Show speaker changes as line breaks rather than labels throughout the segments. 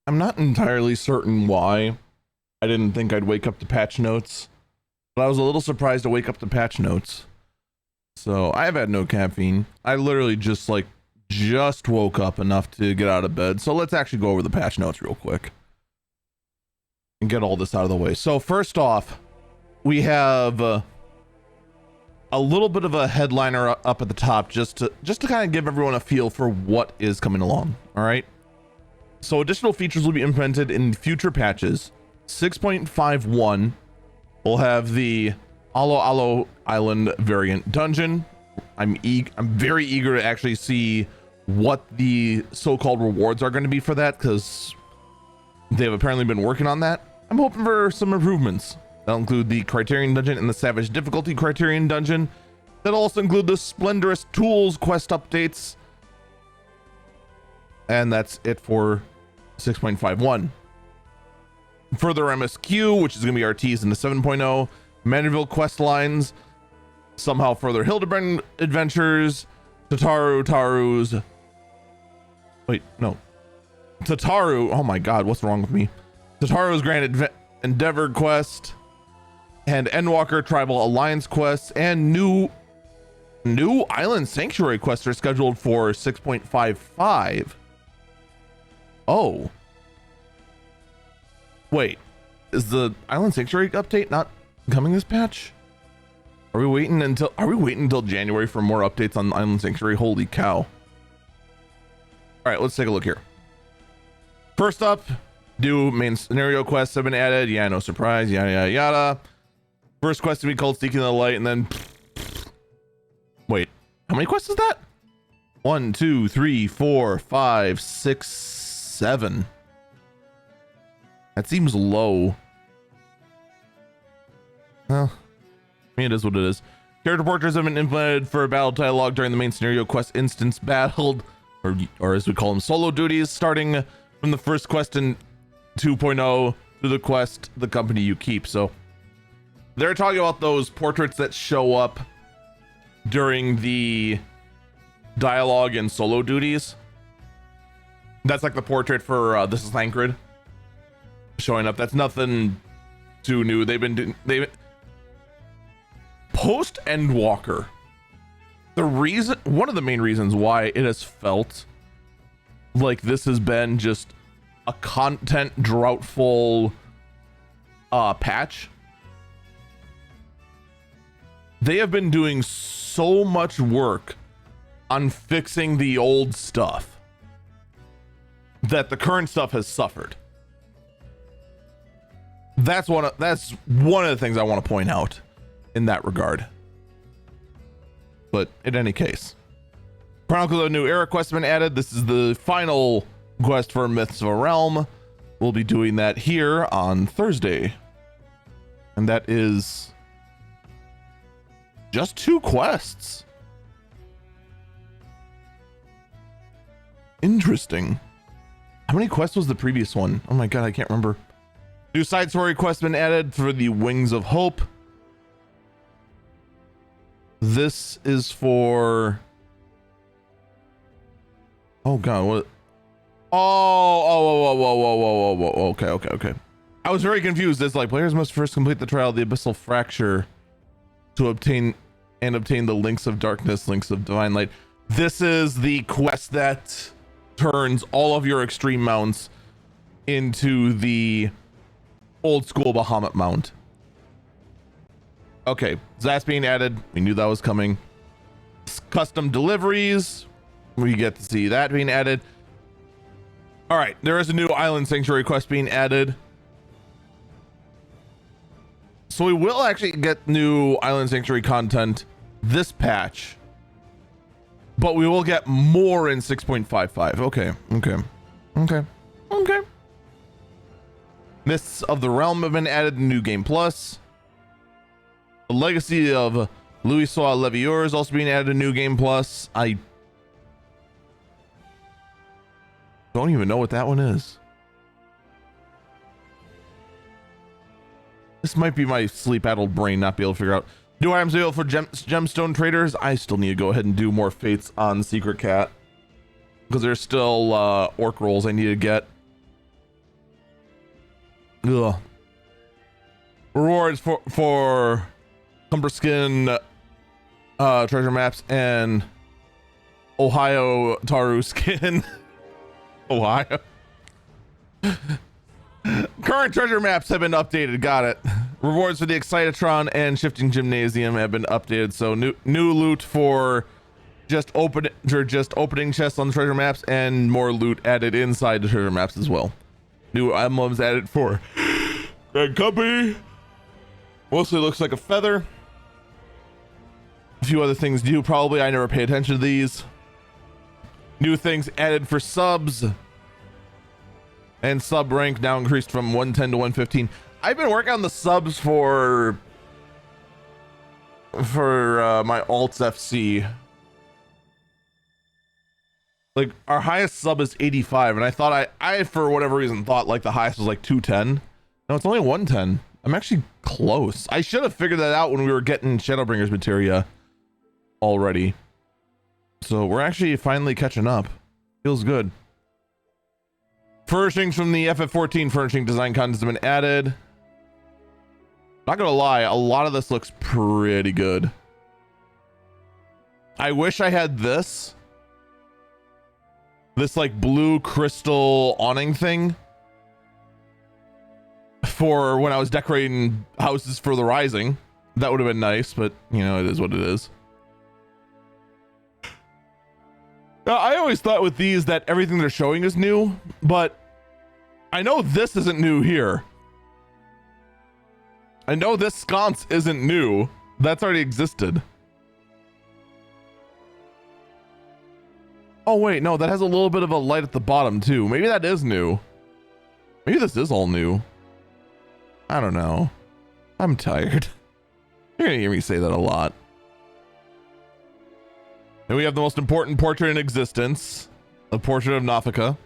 I'm not entirely certain why. I didn't think I'd wake up to patch notes, but I was a little surprised to wake up to patch notes. So I've had no caffeine. I literally just woke up enough to get out of bed. So let's actually go over the patch notes real quick and get all this out of the way. So first off, we have a little bit of a headliner up at the top just to kind of give everyone a feel for what is coming along. All right. So additional features will be implemented in future patches. 6.51 will have the Alo Alo Island variant dungeon. I'm very eager to actually see what the so-called rewards are going to be for that, because they've apparently been working on that. I'm hoping for some improvements. That'll include the Criterion Dungeon and the Savage Difficulty Criterion Dungeon. That'll also include the Splendorous Tools quest updates. And that's it for 6.51. Further MSQ, which is going to be our tease into 7.0. Mandeville quest lines. Somehow further Hildebrand adventures. Tataru's. Wait, no. Tataru. Oh my god, what's wrong with me? Tataru's Grand Endeavor quest. And Endwalker Tribal Alliance quests. And new Island Sanctuary quests are scheduled for 6.55. Oh. Wait. Is the Island Sanctuary update not coming this patch? Are we waiting until January for more updates on Island Sanctuary? Holy cow. All right, let's take a look here. First up, new main scenario quests have been added. Yeah, no surprise. Yada, yada, yada. First quest to be called Seeking the Light, and then... Wait, how many quests is that? 1, 2, 3, 4, 5, 6, 7. That seems low. Well, I mean, it is what it is. Character portraits have been implemented for battle dialogue during the main scenario quest instance battled, or as we call them, solo duties, starting from the first quest in 2.0 to the quest The Company You Keep. So they're talking about those portraits that show up during the dialogue and solo duties. That's like the portrait for This Is Thancred showing up. That's nothing too new. Post Endwalker, one of the main reasons why it has felt like this has been just a content droughtful patch. They have been doing so much work on fixing the old stuff that the current stuff has suffered. That's one of the things I want to point out in that regard. But in any case, Chronicle of the New Era quest has been added. This is the final quest for Myths of a Realm. We'll be doing that here on Thursday. And that is just 2 quests. Interesting. How many quests was the previous one? Oh my god, I can't remember. New side story quest been added for the Wings of Hope. This is for... Oh god, what? Oh, okay. I was very confused. It's like players must first complete the trial of the Abyssal Fracture to obtain the Links of Darkness, Links of Divine Light. This is the quest that turns all of your extreme mounts into the old school Bahamut mount. Okay, that's being added. We knew that was coming. Custom deliveries, we get to see that being added. All right, there is a new Island Sanctuary quest being added. So we will actually get new Island Sanctuary content this patch, but we will get more in 6.55. Okay. Mists of the Realm have been added in New Game Plus. The Legacy of Louis Sois Levieur is also being added in New Game Plus. I don't even know what that one is. This might be my sleep-addled brain not be able to figure out. New items available for gemstone traders. I still need to go ahead and do more fates on Secret Cat, because there's still orc rolls I need to get. Ugh. Rewards for Cumberskin treasure maps and Ohio Taru skin. Ohio. Current treasure maps have been updated. Got it. Rewards for the Excitatron and Shifting Gymnasium have been updated. So new loot for just opening chests on the treasure maps, and more loot added inside the treasure maps as well. New emblems added for Grand Company. Mostly looks like a feather. A few other things do probably. I never pay attention to these. New things added for subs. And sub rank now increased from 110 to 115. I've been working on the subs for my alts FC. Like, our highest sub is 85, and I thought I for whatever reason thought like the highest was like 210. No, it's only 110. I'm actually close. I should have figured that out when we were getting Shadowbringers materia already. So we're actually finally catching up. Feels good. Furnishings from the FF14 furnishing design content has been added. Not gonna lie, a lot of this looks pretty good. I wish I had this like blue crystal awning thing for when I was decorating houses for the Rising. That would have been nice, but you know, it is what it is. Now, I always thought with these that everything they're showing is new, but I know this isn't new here. I know this sconce isn't new. That's already existed. Oh wait, no, that has a little bit of a light at the bottom too. Maybe that is new. Maybe this is all new. I don't know. I'm tired. You're gonna hear me say that a lot. And we have the most important portrait in existence, a portrait of Nafika.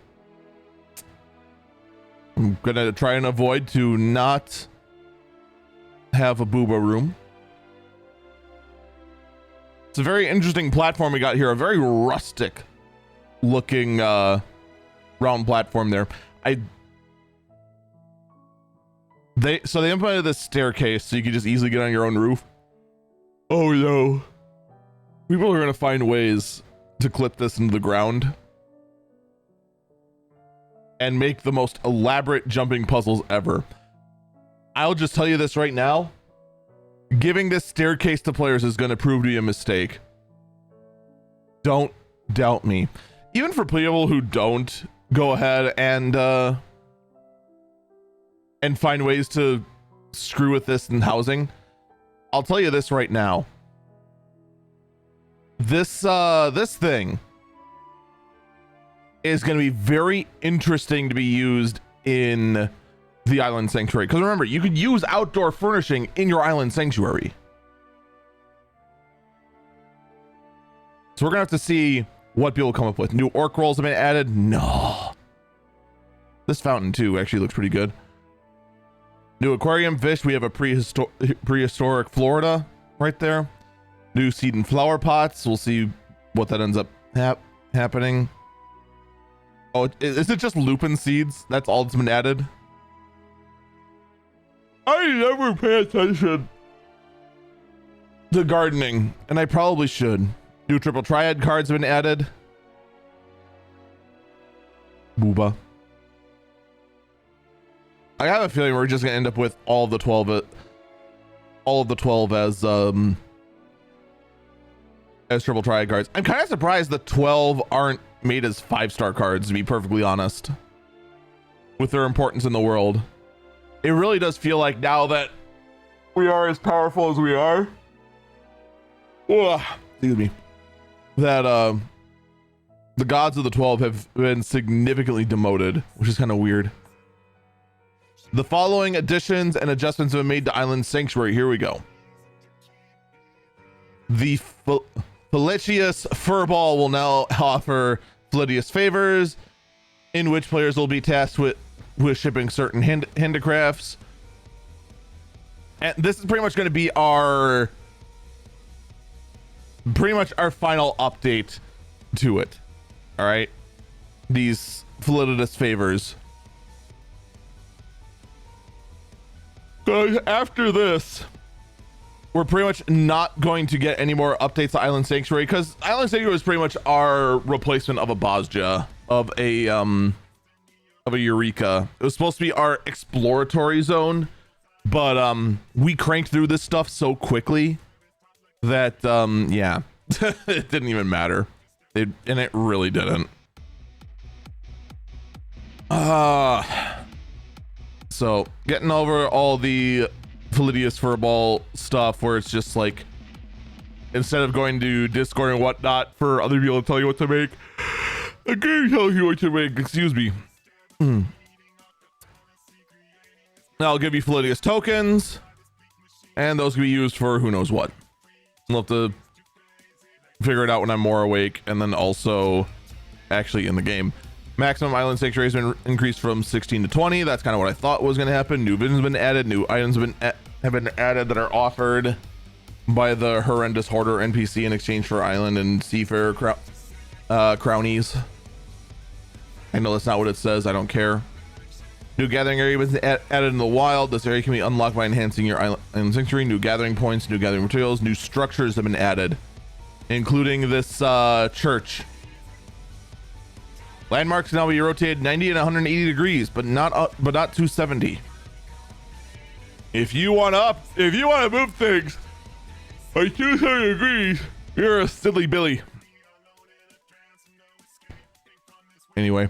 I'm gonna try and avoid to not have a booba room. It's a very interesting platform we got here, a very rustic looking round platform there. They implemented this staircase so you could just easily get on your own roof. Oh no. People are gonna find ways to clip this into the ground and make the most elaborate jumping puzzles ever. I'll just tell you this right now. Giving this staircase to players is gonna prove to be a mistake. Don't doubt me. Even for people who don't, go ahead and find ways to screw with this in housing. I'll tell you this right now. This thing is going to be very interesting to be used in the Island Sanctuary. Because remember, you could use outdoor furnishing in your Island Sanctuary. So we're going to have to see what people come up with. New orc rolls have been added. No. This fountain too actually looks pretty good. New aquarium fish. We have a prehistoric Florida right there. New seed and flower pots. We'll see what that ends up happening. Oh, is it just lupin seeds? That's all that's been added. I never pay attention to gardening, and I probably should. New triple triad cards have been added. Booba. I have a feeling we're just gonna end up with all of the 12 as triple triad cards. I'm kind of surprised the 12 aren't made as 5-star cards, to be perfectly honest, with their importance in the world. It really does feel like now that we are as powerful as we are, excuse me, that the gods of the 12 have been significantly demoted, which is kind of weird. The following additions and adjustments have been made to Island Sanctuary. Here we go. The Felicius Furball will now offer Felicius favors, in which players will be tasked with shipping certain handicrafts. And this is pretty much going to be our final update to it. All right, these Felicius favors. After this, we're pretty much not going to get any more updates to Island Sanctuary, because Island Sanctuary is pretty much our replacement of a Bosja, of a Eureka. It was supposed to be our exploratory zone, but we cranked through this stuff so quickly that yeah, it didn't even matter. And it really didn't. So getting over all the Philidius Furball stuff, where it's just like, instead of going to Discord and whatnot for other people to tell you what to make, a game tells you what to make. Excuse me. I'll give you Philidius tokens, and those can be used for who knows what. I'll have to figure it out when I'm more awake, and then also actually in the game. Maximum Island Sanctuary has been increased from 16 to 20. That's kind of what I thought was going to happen. New visions have been added. New items have been added that are offered by the horrendous hoarder NPC in exchange for island and seafarer crownies. I know that's not what it says. I don't care. New gathering area was added in the wild. This area can be unlocked by enhancing your island sanctuary. New gathering points, new gathering materials, new structures have been added, including this church. Landmarks can now be rotated 90 and 180 degrees, but not 270. If you want to move things by 270 degrees, you're a silly Billy. Anyway.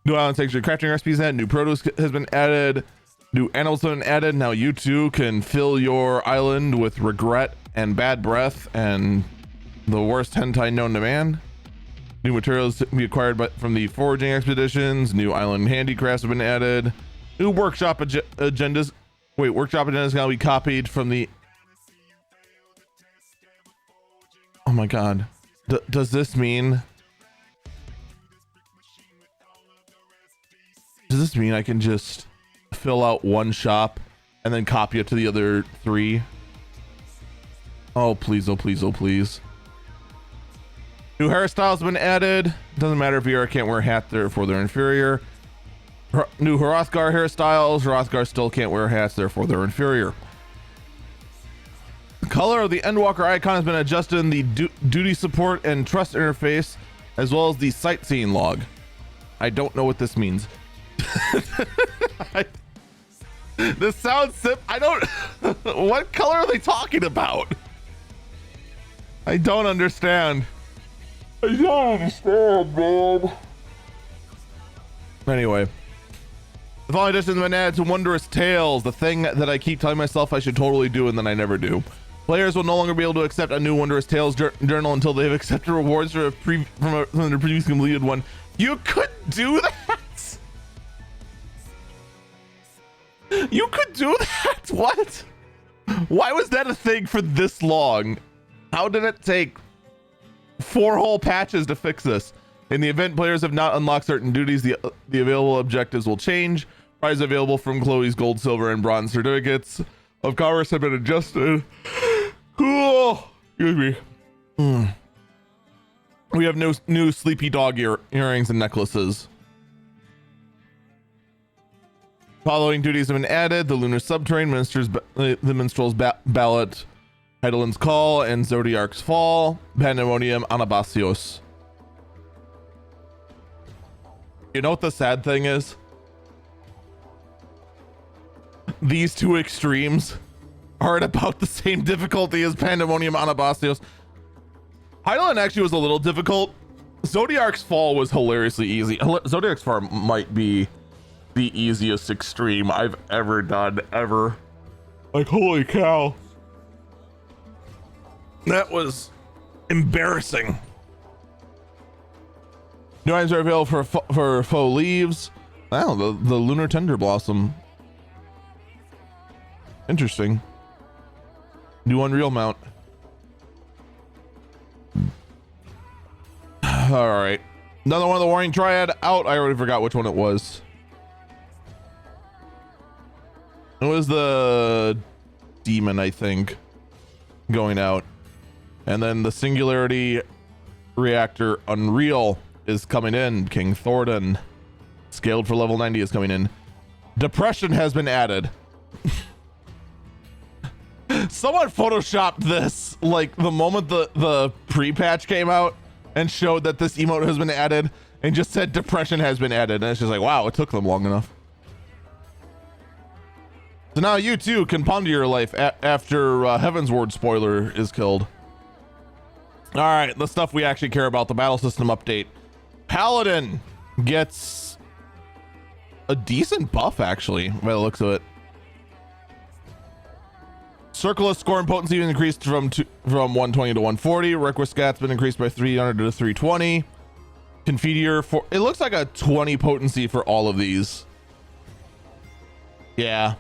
New island sanctuary crafting recipes added. New produce has been added. New animals have been added. Now you too can fill your island with regret and bad breath and the worst hentai known to man. New materials to be acquired from the foraging expeditions. New island handicrafts have been added. New workshop agendas. Wait, workshop agendas can be copied from the. Oh my god. Does this mean? Does this mean I can just fill out one shop and then copy it to the other three? Oh please, oh please, oh please. New hairstyles have been added. Doesn't matter if Vera can't wear a hat, therefore they're inferior. New Hrothgar hairstyles. Hrothgar still can't wear hats, therefore they're inferior. The color of the Endwalker icon has been adjusted in the duty support and trust interface, as well as the sightseeing log. I don't know what this means. This sounds I don't. What color are they talking about? I don't understand. I don't understand, man. Anyway, the following edition has been added to Wondrous Tales, the thing that I keep telling myself I should totally do and then I never do. Players will no longer be able to accept a new Wondrous Tales journal until they've accepted rewards from their previous completed one. You could do that? You could do that? What? Why was that a thing for this long? How did it take 4 whole patches to fix this? In the event players have not unlocked certain duties, the available objectives will change. Prizes available from Chloe's gold, silver, and bronze certificates of commerce have been adjusted. Cool. Excuse me. We have new sleepy dog earrings and necklaces. Following duties have been added: the Lunar Subterrane, the Minstrel's Ballot, Heidelin's Call, and Zodiarc's Fall, Pandemonium Anabasios. You know what the sad thing is? These two extremes are at about the same difficulty as Pandemonium Anabasios. Heidelin actually was a little difficult. Zodiarc's Fall was hilariously easy. Zodiarc's Fall might be the easiest extreme I've ever done, ever. Like, holy cow. That was embarrassing. New items are available for faux leaves. Wow, the Lunar Tender Blossom. Interesting. New Unreal mount. All right. Another one of the Warring Triad out. I already forgot which one it was. It was the demon, I think, going out. And then the Singularity Reactor Unreal is coming in. King Thornton, scaled for level 90, is coming in. Depression has been added. Someone photoshopped this like the moment the pre-patch came out and showed that this emote has been added and just said depression has been added, and it's just like, wow, it took them long enough. So now you too can ponder your life after Heaven's Ward spoiler is killed. All right, the stuff we actually care about, the battle system update. Paladin gets a decent buff actually by the looks of it. Circle of score and potency has increased from 120 to 140. Request stats been increased by 300 to 320. Confiteor for it looks like a 20 potency for all of these. Yeah.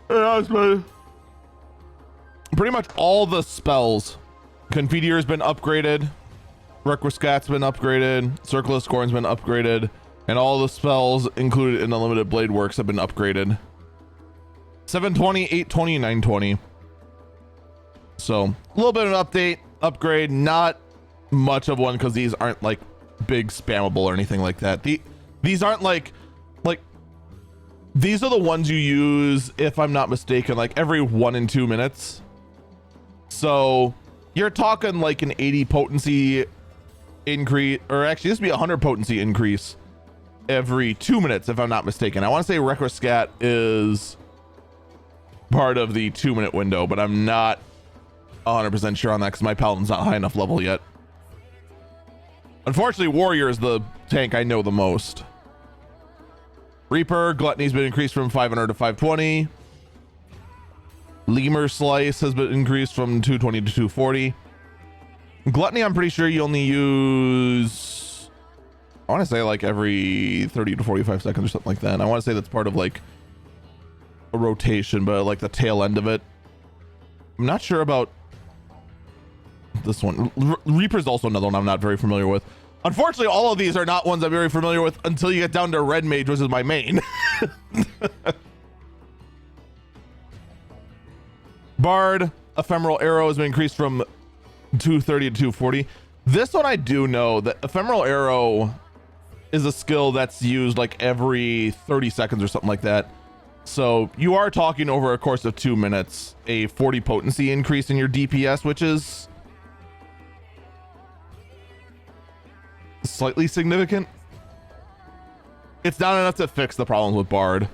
Yeah, pretty much all the spells. Confiteor has been upgraded. Requiescat's been upgraded. Circle of Scorn's been upgraded. And all the spells included in Unlimited Blade Works have been upgraded. 720, 820, 920. So a little bit of an update, upgrade, not much of one because these aren't like big spammable or anything like that. These aren't like these are the ones you use, if I'm not mistaken, like every 1 and 2 minutes. So you're talking like an 80 potency increase, or actually this would be 100 potency increase every 2 minutes, if I'm not mistaken. I want to say Requiescat is part of the 2 minute window, but I'm not 100% sure on that because my Paladin's not high enough level yet. Unfortunately, Warrior is the tank I know the most. Reaper, Gluttony's been increased from 500 to 520. Lemur Slice has been increased from 220 to 240. Gluttony, I'm pretty sure you only use, I want to say like every 30 to 45 seconds or something like that. And I want to say that's part of like a rotation, but like the tail end of it. I'm not sure about this one. Reaper's also another one I'm not very familiar with. Unfortunately, all of these are not ones I'm very familiar with until you get down to Red Mage, which is my main. Bard, Ephemeral Arrow has been increased from 230 to 240. This one I do know that Ephemeral Arrow is a skill that's used like every 30 seconds or something like that. So you are talking over a course of 2 minutes, a 40 potency increase in your DPS, which is slightly significant. It's not enough to fix the problems with Bard.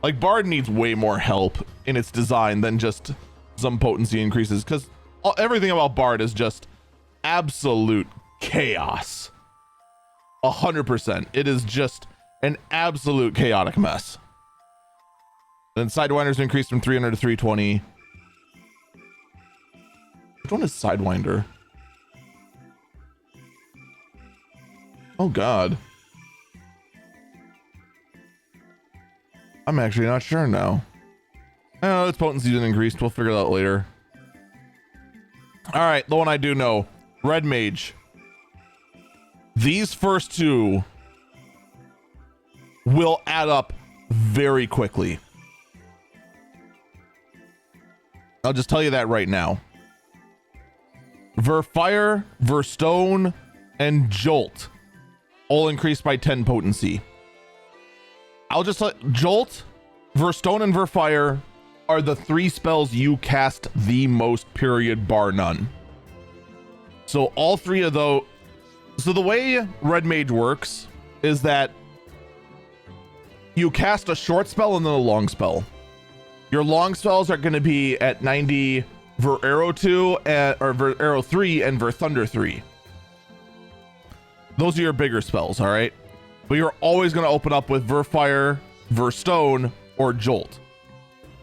Like Bard needs way more help in its design than just some potency increases, because everything about Bard is just absolute chaos. 100%. It is just an absolute chaotic mess. Then Sidewinder's increased from 300 to 320. Which one is Sidewinder? Oh god. I'm actually not sure now. Oh, its potency's been increased. We'll figure it out later. Alright, the one I do know. Red Mage. These first two will add up very quickly. I'll just tell you that right now. Verfire, Verstone, and Jolt all increased by 10 potency. I'll just let Jolt, Verstone, and Verfire are the 3 spells you cast the most, period, bar none. So all 3 of those. So the way Red Mage works is that you cast a short spell and then a long spell. Your long spells are going to be at 90 Ver Arrow 2 or Ver Arrow 3 and Ver Thunder 3. Those are your bigger spells, all right? But you're always going to open up with Verfire, Verstone, or Jolt.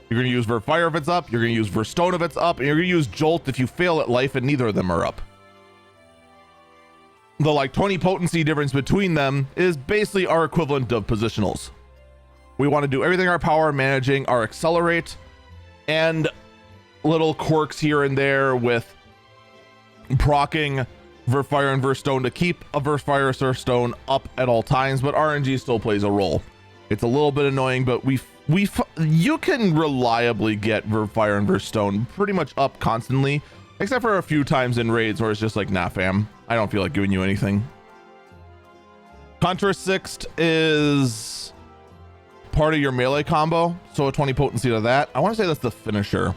You're going to use Verfire if it's up, you're going to use Verstone if it's up, and you're going to use Jolt if you fail at life and neither of them are up. The like 20 potency difference between them is basically our equivalent of positionals. We want to do everything in our power, managing our accelerate and little quirks here and there with proccing Verfire and Verstone to keep a Verfire Surfstone up at all times, but RNG still plays a role. It's a little bit annoying, but you can reliably get Verfire and Verstone pretty much up constantly, except for a few times in raids where it's just like, nah fam, I don't feel like giving you anything. Contra Sixth is part of your melee combo, so a 20 potency to that. I want to say that's the finisher.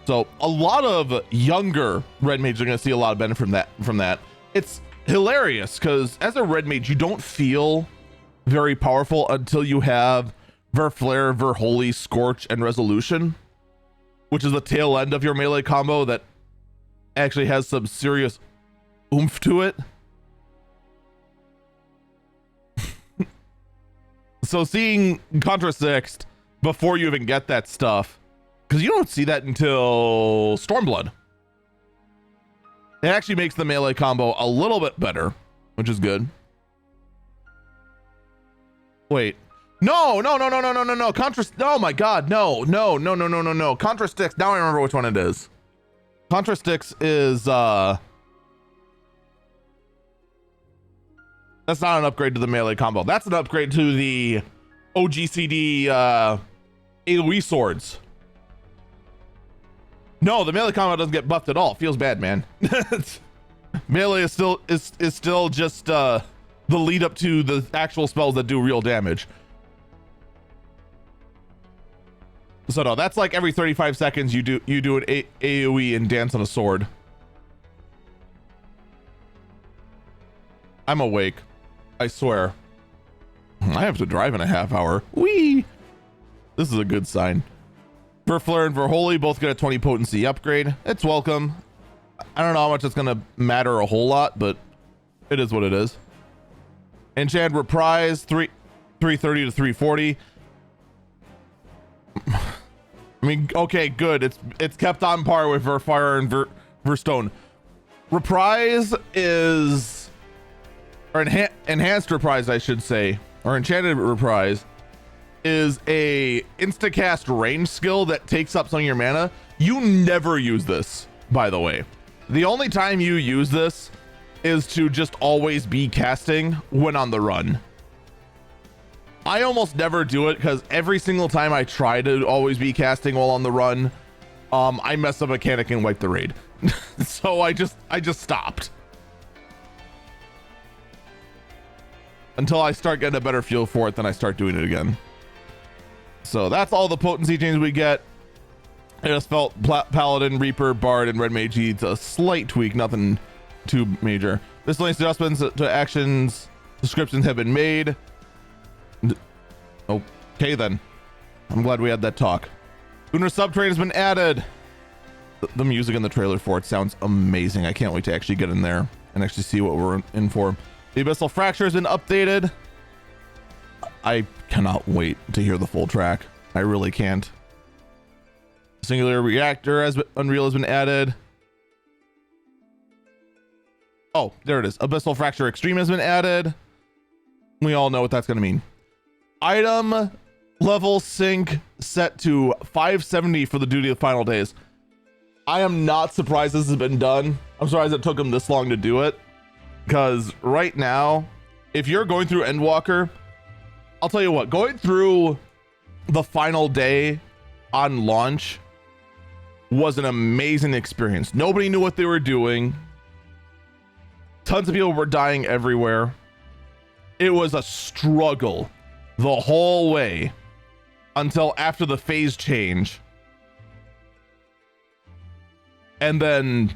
So a lot of younger red mages are going to see a lot of benefit from that. It's hilarious because as a red mage, you don't feel very powerful until you have Verflare, Verholy, Scorch, and Resolution, which is the tail end of your melee combo that actually has some serious oomph to it. So seeing Contra Sixth before you even get that stuff, because you don't see that until Stormblood. It actually makes the melee combo a little bit better, which is good. Wait. No. Contra, oh my God, no. Contra Sticks, now I remember which one it is. Contra Sticks is, that's not an upgrade to the melee combo. That's an upgrade to the OGCD, AoE swords. No, the melee combo doesn't get buffed at all. Feels bad, man. Melee is still just the lead up to the actual spells that do real damage. So no, that's like every 35 seconds you do an AoE and dance on a sword. I'm awake. I swear. I have to drive in a half hour. Whee! This is a good sign. Verflare and Verholy both get a 20 potency upgrade. It's welcome. I don't know how much it's gonna matter a whole lot, but it is what it is. Enchant Reprise 330 to 340. I mean, okay, good. It's kept on par with Verfire and Verstone. Reprise is, or enhanced Reprise, I should say, or enchanted Reprise is a instacast range skill that takes up some of your mana. You never use this, by the way. The only time you use this is to just always be casting when on the run. I almost never do it because every single time I try to always be casting while on the run, I mess up a mechanic and wipe the raid. So I just stopped until I start getting a better feel for it. Then I start doing it again. So that's all the potency changes we get. I just felt Paladin, Reaper, Bard, and Red Mage needs a slight tweak, nothing too major. Miscellaneous adjustments to actions descriptions have been made. Okay then. I'm glad we had that talk. Lunar Subterrane has been added. The music in the trailer for it sounds amazing. I can't wait to actually get in there and actually see what we're in for. The Abyssal Fracture has been updated. I cannot wait to hear the full track. I really can't. Singular Reactor Unreal has been added. Oh, there it is. Abyssal Fracture Extreme has been added. We all know what that's going to mean. Item level sync set to 570 for the Duty of the Final Days. I am not surprised this has been done. I'm surprised it took them this long to do it. Because right now, if you're going through Endwalker, I'll tell you what, going through the final day on launch was an amazing experience. Nobody knew what they were doing. Tons of people were dying everywhere. It was a struggle the whole way until after the phase change. And then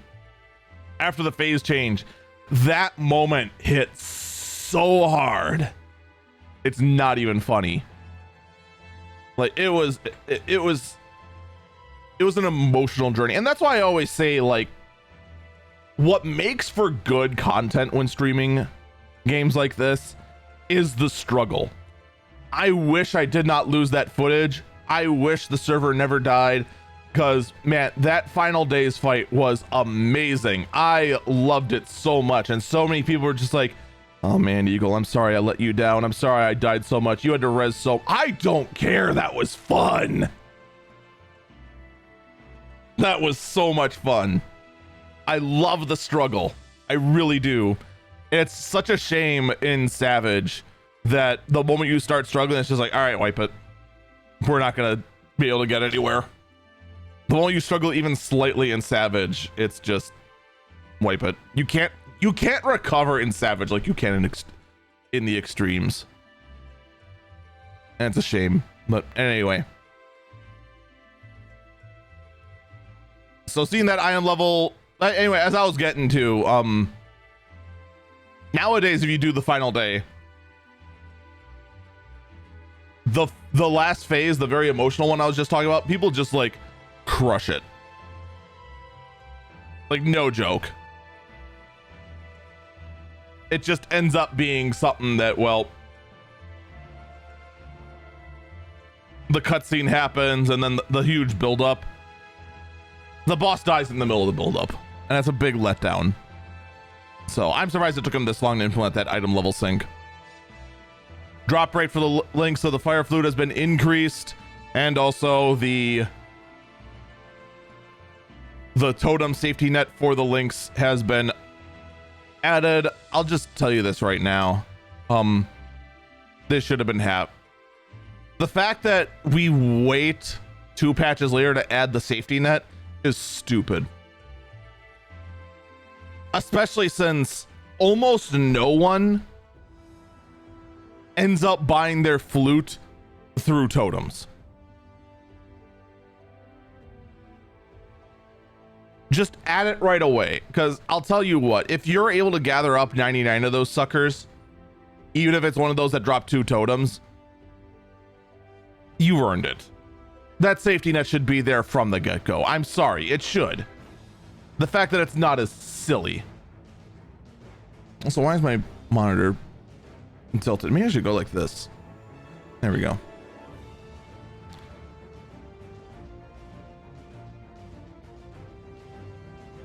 after the phase change, that moment hit so hard. It's not even funny. Like it was an emotional journey. And that's why I always say, like, what makes for good content when streaming games like this is the struggle. I wish I did not lose that footage. I wish the server never died, because man, that final day's fight was amazing. I loved it so much, and so many people were just like, oh man, Eagle, I'm sorry I let you down. I'm sorry I died so much. You had to res so. I don't care. That was fun. That was so much fun. I love the struggle. I really do. It's such a shame in Savage that the moment you start struggling, it's just like, all right, wipe it. We're not gonna be able to get anywhere. The moment you struggle even slightly in Savage, it's just wipe it. You can't recover in Savage like you can in the extremes. And it's a shame. But anyway. So seeing that item level, anyway, as I was getting to, nowadays if you do the final day, the last phase, the very emotional one I was just talking about, people just like crush it. Like no joke. It just ends up being something that, well, the cutscene happens and then the huge buildup. The boss dies in the middle of the buildup, and that's a big letdown. So I'm surprised it took him this long to implement that item level sync. Drop rate for the links of the fire flute has been increased, and also the totem safety net for the links has been added. I'll just tell you this right now. This should have been the fact that we wait 2 patches later to add the safety net is stupid. Especially since almost no one ends up buying their flute through totems. Just add it right away, because I'll tell you what, if you're able to gather up 99 of those suckers, even if it's one of those that drop 2 totems, you earned it. That safety net should be there from the get-go. I'm sorry, it should. The fact that it's not is silly. Also, why is my monitor tilted? Maybe I should go like this. There we go.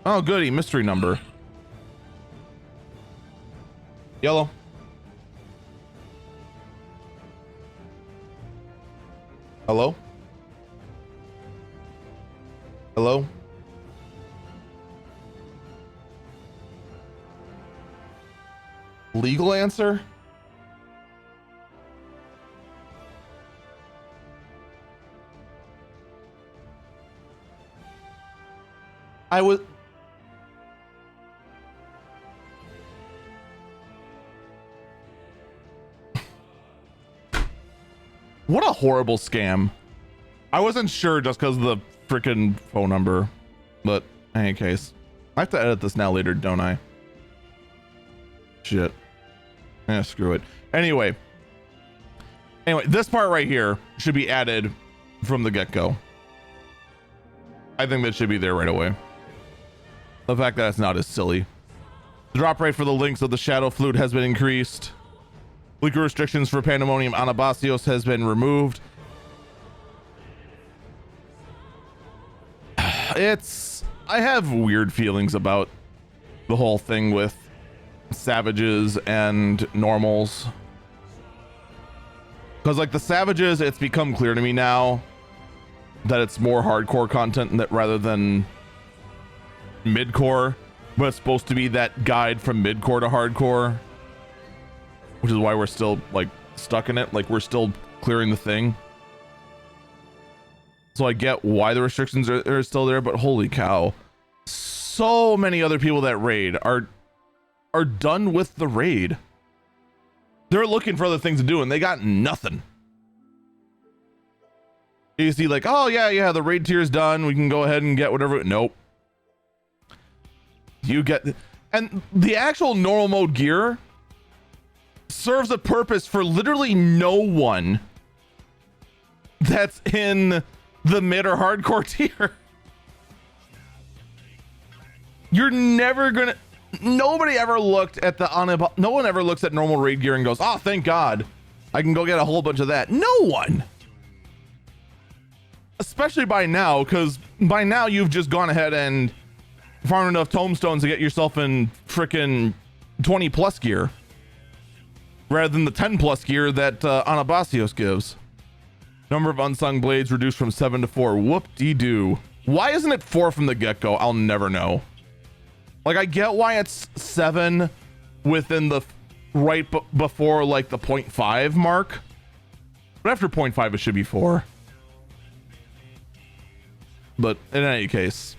Oh, goody, mystery number. Yellow. Hello? Hello? Legal answer? I was... What a horrible scam. I wasn't sure just because of the freaking phone number, but in any case, I have to edit this now later, don't I? Shit. Yeah, screw it. Anyway, this part right here should be added from the get-go. I think that should be there right away. The fact that it's not is silly. The drop rate for the links of the Shadow Flute has been increased. Leaker restrictions for Pandemonium Anabasios has been removed. I have weird feelings about the whole thing with savages and normals. Because like the savages, it's become clear to me now that it's more hardcore content that rather than midcore, but it's supposed to be that guide from midcore to hardcore, which is why we're still like stuck in it. Like we're still clearing the thing. So I get why the restrictions are still there, but holy cow, so many other people that raid are done with the raid. They're looking for other things to do and they got nothing. You see like, oh yeah, the raid tier's done, we can go ahead and get whatever. Nope. You get, and the actual normal mode gear serves a purpose for literally no one that's in the mid or hardcore tier. You're never gonna, nobody ever looked at no one ever looks at normal raid gear and goes, oh thank God I can go get a whole bunch of that. No one, especially by now, because by now you've just gone ahead and farmed enough tomestones to get yourself in frickin' 20 plus gear rather than the 10 plus gear that Anabasios gives. Number of unsung blades reduced from 7 to 4. Whoop-de-doo. Why isn't it 4 from the get-go? I'll never know. Like, I get why it's 7 within the before like the 0.5 mark, but after 0.5 it should be 4. But in any case,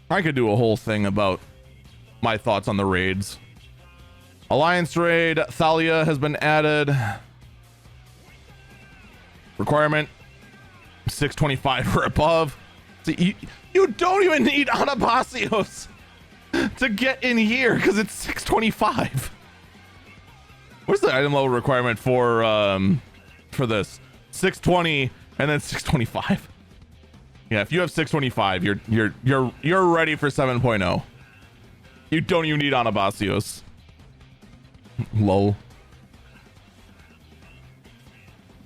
I could do a whole thing about my thoughts on the raids. Alliance raid, Thalia has been added. Requirement 625 or above. See, you don't even need Anabasios to get in here because it's 625. What's the item level requirement for this? 620 and then 625. Yeah, if you have 625, you're ready for 7.0. You don't even need Anabasios. Lol.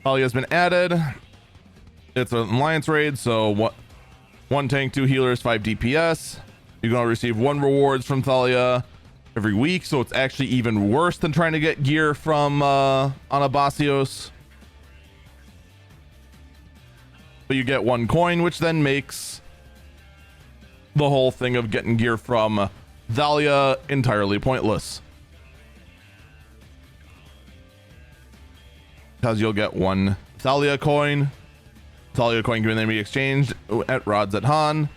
Thalia has been added. It's an alliance raid, so one tank, 2 healers, 5 DPS. You're gonna receive 1 rewards from Thalia every week, so it's actually even worse than trying to get gear from Anabasios. But you get 1 coin, which then makes the whole thing of getting gear from Thalia entirely pointless. Because you'll get 1 Thalia coin. Thalia coin can then be exchanged at Rods at Han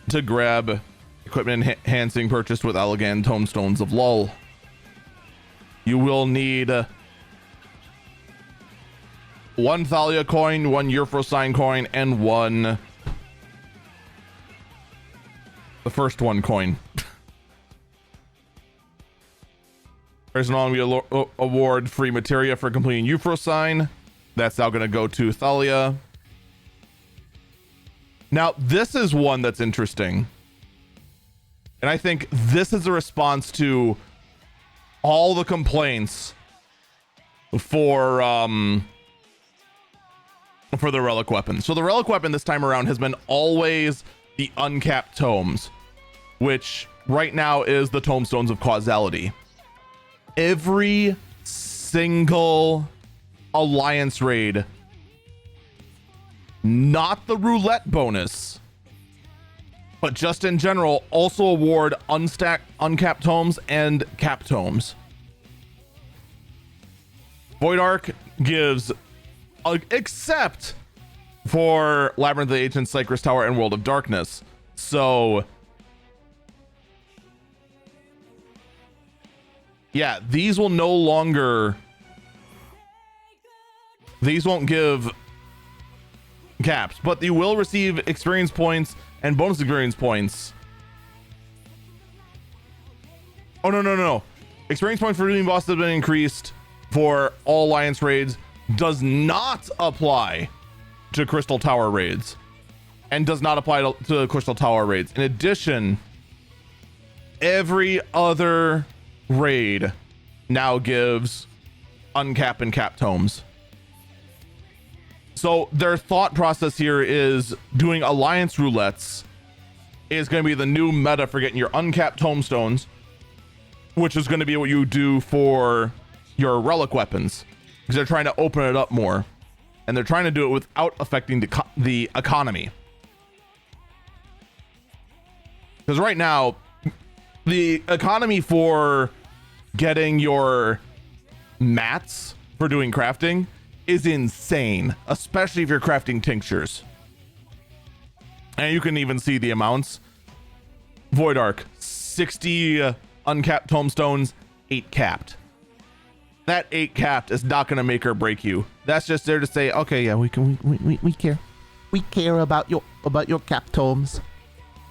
to grab equipment enhancing purchased with Elegant Tomestones of Lull. You will need 1 Thalia coin, 1 Euphrosyne coin, and 1 the first 1 coin. There's an enemy award free materia for completing Euphrosyne. That's now going to go to Thalia. Now, this is one that's interesting. And I think this is a response to all the complaints for the relic weapon. So the relic weapon this time around has been always the uncapped tomes, which right now is the tomestones of causality. Every single alliance raid, not the roulette bonus, but just in general, also award uncapped tomes and cap tomes. Void Arc gives, except for Labyrinth of the Ancient, Cycrus Tower, and World of Darkness. So yeah, these will no longer, these won't give caps, but you will receive experience points and bonus experience points. Oh, no. Experience points for doing bosses have been increased for all alliance raids, does not apply to Crystal Tower raids, and does not apply to Crystal Tower raids. In addition, every other raid now gives uncap and cap tomes. So their thought process here is doing alliance roulettes is going to be the new meta for getting your uncapped tomestones, which is going to be what you do for your relic weapons, because they're trying to open it up more, and they're trying to do it without affecting the economy. Because right now, the economy for getting your mats for doing crafting is insane, especially if you're crafting tinctures. And you can even see the amounts. Void Arc, 60 uncapped tomestones, 8 capped. That 8 capped is not going to make or break you. That's just there to say, okay, yeah, we care. We care about your cap tomes.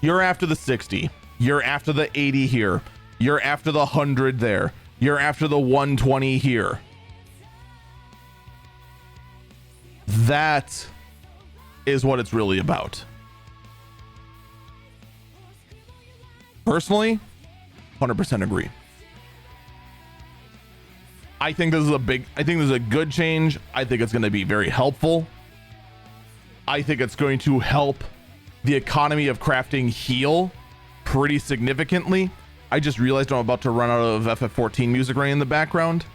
You're after the 60. You're after the 80 here. You're after the 100 there. You're after the 120 here. That is what it's really about. Personally, 100% agree. I think this is a good change. I think it's going to be very helpful. I think it's going to help the economy of crafting heal pretty significantly. I just realized I'm about to run out of FF14 music running in the background,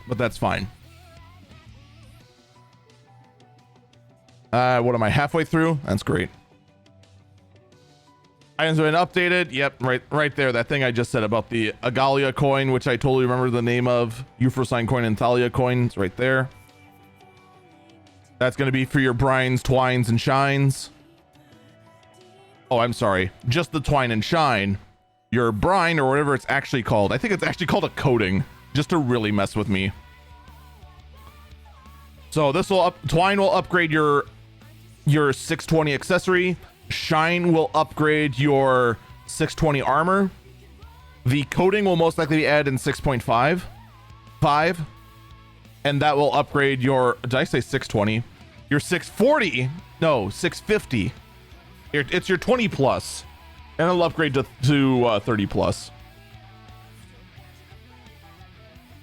but that's fine. What am I, halfway through? That's great. Items have been updated. Yep, right there. That thing I just said about the Agalia coin, which I totally remember the name of. Euphrosyne coin and Thalia coin. It's right there. That's going to be for your brines, twines, and shines. Oh, I'm sorry. Just the twine and shine. your brine or whatever it's actually called. I think it's actually called a coating, just to really mess with me. So this will Twine will upgrade your 620 accessory. Shine will upgrade your 620 armor. The coating will most likely be added in 6.5, and that will upgrade your, did I say 620? Your 640, no, 650. It's your 20 plus, and it'll upgrade to 30 plus.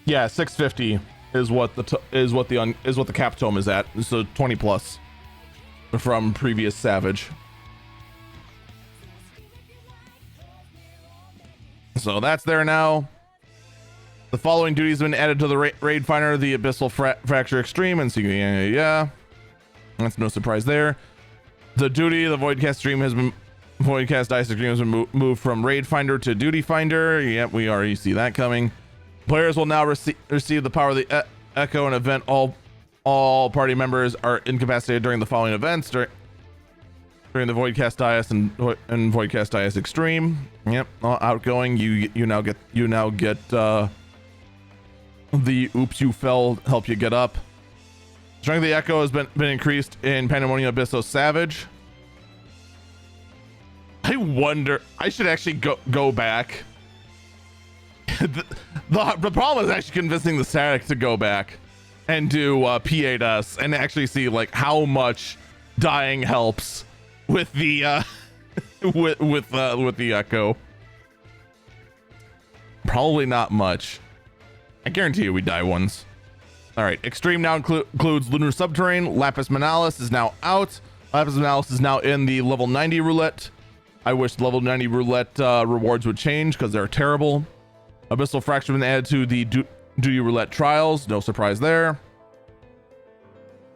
Yeah, 650 is what the cap tome is at. So 20 plus from previous Savage. So that's there now. The following duties have been added to the raid finder: the Abyssal Fracture Extreme, and yeah, that's no surprise there. The duty, the Voidcast Dream has been Voidcast Dice Extreme has been moved from raid finder to duty finder. Yep, we already see that coming. Players will now receive the power of the Echo and event. All party members are incapacitated during the following events: during the Voidcast Dice and Voidcast Dice Extreme. Yep, outgoing. You now get the oops you fell help you get up. Strength of the Echo has been increased in Pandemonium Abysso Savage. I wonder, I should actually go back. the problem is actually convincing the static to go back and do P8S and actually see like how much dying helps with the with the Echo. Probably not much. I guarantee you we die once. All right, Extreme now includes Lunar Subterrane. Lapis Manalis is now out. Lapis Manalis is now in the level 90 roulette. I wish the level 90 roulette rewards would change because they're terrible. Abyssal Fracture has been added to the duty roulette trials. No surprise there.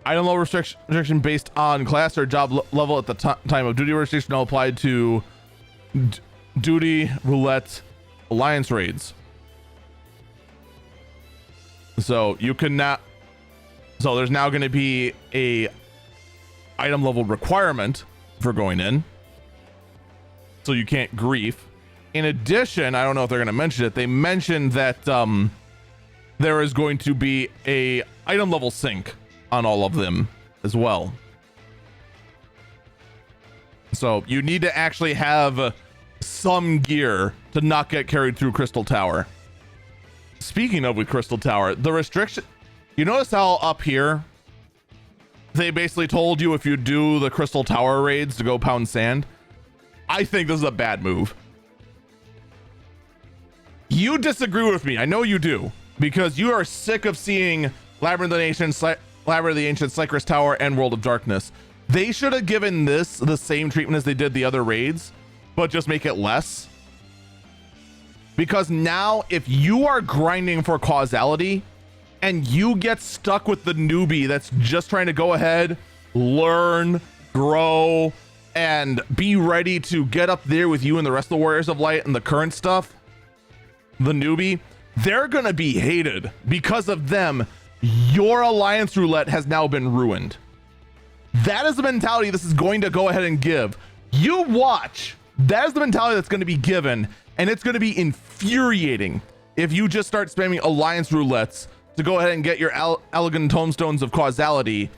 Item level restriction based on class or job level at the time of duty restriction now applied to duty roulette alliance raids. So you can not. So there's now going to be a item level requirement for going in. So you can't grief. In addition, I don't know if they're going to mention it. They mentioned that there is going to be a item level sync on all of them as well. So you need to actually have some gear to not get carried through Crystal Tower. Speaking of with Crystal Tower, the restriction, you notice how up here they basically told you if you do the Crystal Tower raids to go pound sand. I think this is a bad move. You disagree with me. I know you do, because you are sick of seeing Labyrinth of the Ancient, Cypress Tower, and World of Darkness. They should have given this the same treatment as they did the other raids, but just make it less. Because now if you are grinding for causality and you get stuck with the newbie that's just trying to go ahead, learn, grow, and be ready to get up there with you and the rest of the Warriors of Light and the current stuff, the newbie, they're gonna be hated. Because of them, your alliance roulette has now been ruined. That is the mentality this is going to go ahead and give. You watch. That is the mentality that's going to be given, and it's going to be infuriating if you just start spamming alliance roulettes to go ahead and get your elegant tomestones of causality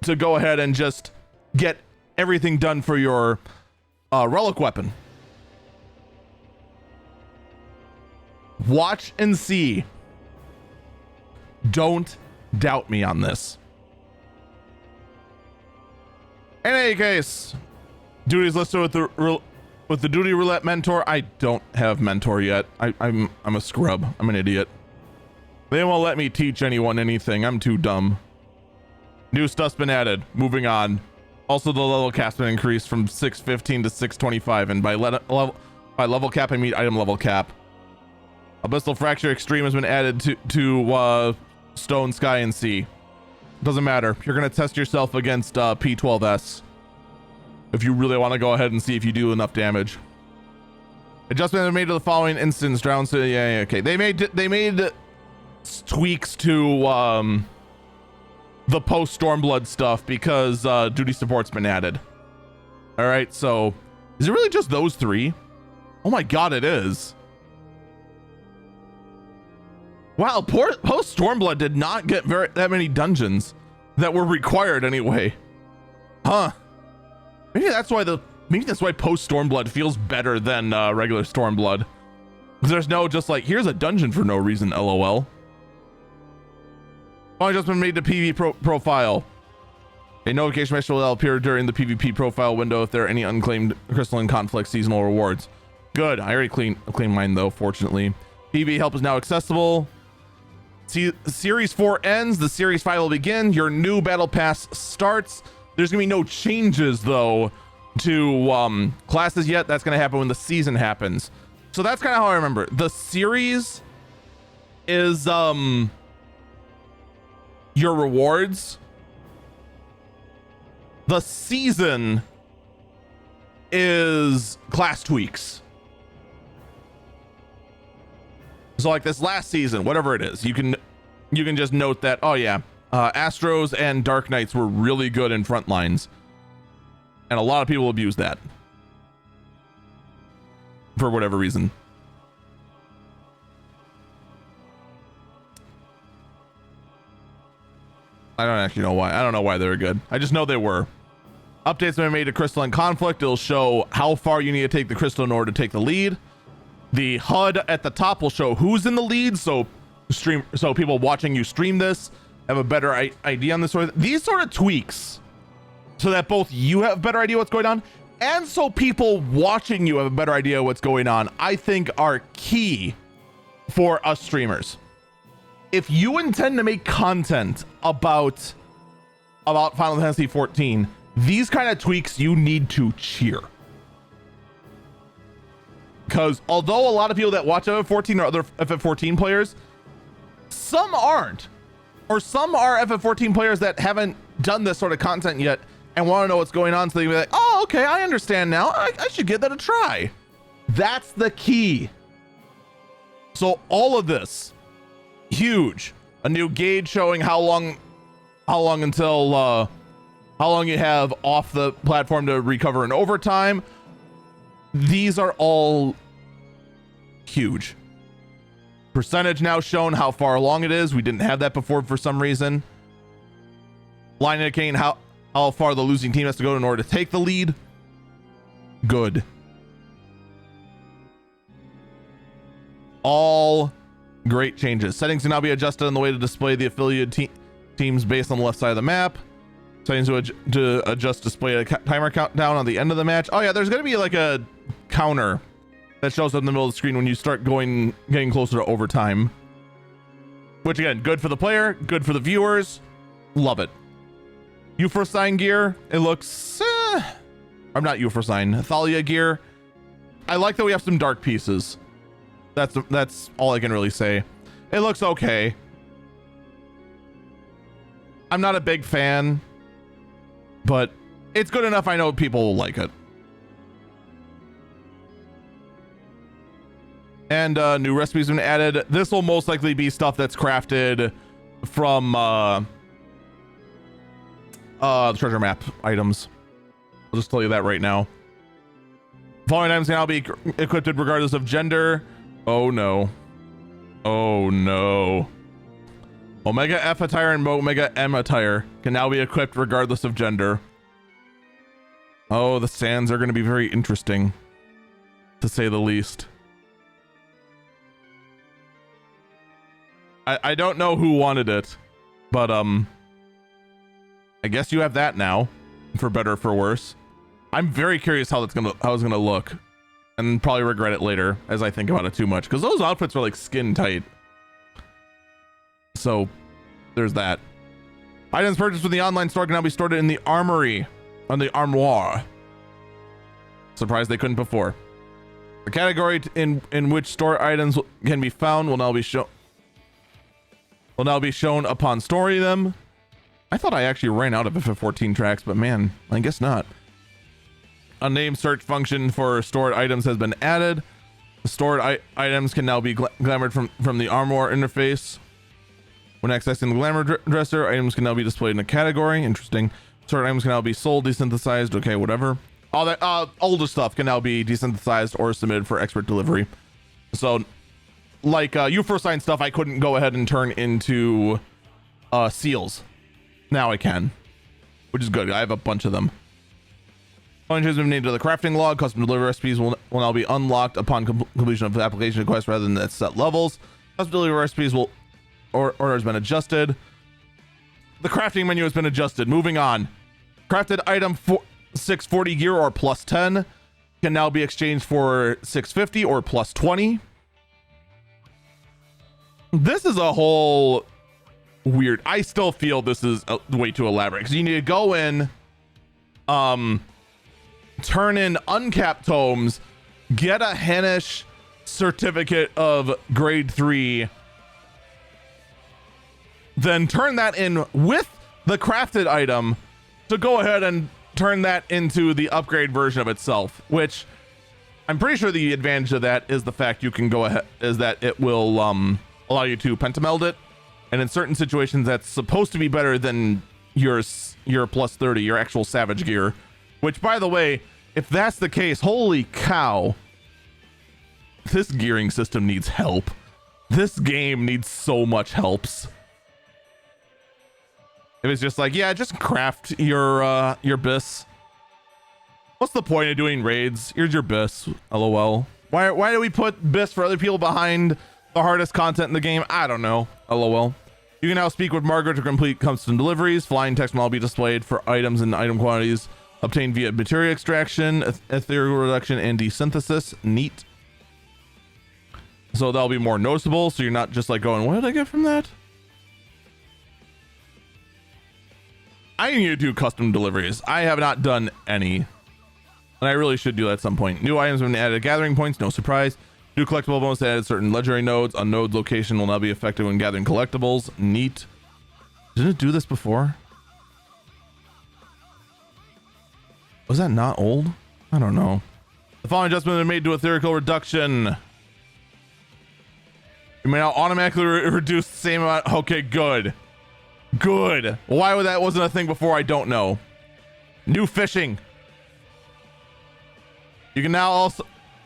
to go ahead and just get everything done for your relic weapon. Watch and see. Don't doubt me on this. In any case, duties listed with the duty roulette mentor. I don't have mentor yet. I'm a scrub. I'm an idiot. They won't let me teach anyone anything. I'm too dumb. New stuff's been added. Moving on. Also, the level cap's been increased from 615 to 625, and by level cap I mean item level cap. Abyssal Fracture Extreme has been added to Stone, Sky, and Sea. Doesn't matter. You're going to test yourself against P12S if you really want to go ahead and see if you do enough damage. Adjustments are made to the following instance. Drown City. Yeah, okay. They made tweaks to the post Stormblood stuff because duty support's been added. All right, so is it really just those three? Oh my god, it is. Wow, post Stormblood did not get that many dungeons that were required anyway. Huh. Maybe that's why post Stormblood feels better than regular Stormblood. Because there's no just like, here's a dungeon for no reason, lol. Only just been made to PvP profile. A notification message will appear during the PvP profile window if there are any unclaimed Crystalline Conflict seasonal rewards. Good. I already cleaned mine though, fortunately. PvP help is now accessible. Series 4 ends. The Series 5 will begin. Your new battle pass starts. There's gonna be no changes though to classes yet. That's gonna happen when the season happens. So that's kind of how I remember. The series is your rewards. The season is class tweaks. So like this last season, whatever it is, you can just note that, oh yeah, Astros and Dark Knights were really good in front lines. And a lot of people abuse that. For whatever reason. I don't actually know why. I don't know why they were good. I just know they were. Updates have been made to Crystalline Conflict. It'll show how far you need to take the crystal in order to take the lead. The HUD at the top will show who's in the lead, so people watching you stream this have a better idea on this sort of these sort of tweaks, so that both you have a better idea what's going on, and so people watching you have a better idea what's going on, I think are key for us streamers. If you intend to make content about Final Fantasy 14, these kind of tweaks you need to cheer. Because although a lot of people that watch FF14 are other FF14 players, some aren't. Or some are FF14 players that haven't done this sort of content yet and want to know what's going on, so they can be like, oh, okay, I understand now. I should give that a try. That's the key. So all of this, huge. A new gauge showing how long you have off the platform to recover in overtime. These are all huge. Percentage now shown how far along it is. We didn't have that before for some reason. Line indicating how far the losing team has to go in order to take the lead. Good. All great changes. Settings can now be adjusted on the way to display the affiliated teams based on the left side of the map. Settings to adjust display a timer countdown on the end of the match. Oh yeah, there's going to be like a counter that shows up in the middle of the screen when you start getting closer to overtime. Which again, good for the player, good for the viewers. Love it. Euphrosyne gear, it looks... I'm not Euphrosyne, Thalia gear. I like that we have some dark pieces. That's all I can really say. It looks okay. I'm not a big fan, but it's good enough I know people will like it. And new recipes have been added. This will most likely be stuff that's crafted from the treasure map items. I'll just tell you that right now. Following items can now be equipped regardless of gender. Oh no. Oh no. Omega F attire and Omega M attire can now be equipped regardless of gender. Oh, the sands are going to be very interesting, to say the least. I don't know who wanted it, but I guess you have that now, for better or for worse. I'm very curious how it's gonna look, and probably regret it later as I think about it too much, because those outfits are like skin tight. So there's that. Items purchased from the online store can now be stored in the armory, on the armoire. Surprised they couldn't before. The category in which store items can be found will now be shown upon storing them. I thought I actually ran out of FF14 tracks, but man, I guess not. A name search function for stored items has been added. The stored items can now be glamored from the armor interface. When accessing the glamour dresser, items can now be displayed in a category. Interesting. Stored items can now be sold, desynthesized. Okay, whatever. all that older stuff can now be desynthesized or submitted for expert delivery. So like U4Sign stuff I couldn't go ahead and turn into seals. Now I can, which is good. I have a bunch of them. Changes have been made to the crafting log. Custom delivery recipes will now be unlocked upon completion of the application request rather than at set levels. Custom delivery recipes will order has been adjusted. The crafting menu has been adjusted. Moving on. Crafted item 640 gear or plus 10 can now be exchanged for 650 or plus 20. This is a whole weird. I still feel this is way too elaborate because you need to go in, turn in uncapped tomes, get a Hanish certificate of grade 3, then turn that in with the crafted item to go ahead and turn that into the upgrade version of itself, which I'm pretty sure the advantage of that is the fact you can go ahead is that it will allow you to pentameld it, and in certain situations that's supposed to be better than your plus 30, your actual savage gear, which by the way, if that's the case, holy cow, this gearing system needs help. This game needs so much helps. It was just like, yeah, just craft your bis. What's the point of doing raids? Here's your bis, lol. Why do we put bis for other people behind the hardest content in the game? I don't know, lol. You can now speak with Margaret to complete custom deliveries. Flying text will all be displayed for items and item quantities obtained via material extraction, ethereal reduction, and desynthesis. Neat. So that'll be more noticeable, so you're not just like going, what did I get from that? I need to do custom deliveries. I have not done any, and I really should do that at some point. New items have been added at gathering points, no surprise. New collectible bonus added certain legendary nodes. A node location will now be effective when gathering collectibles. Neat. Didn't it do this before? Was that not old? I don't know. The following adjustment has been made to ethereal reduction. You may now automatically reduce the same amount. Okay, good. Good. Why would that wasn't a thing before? I don't know. New fishing. You can now also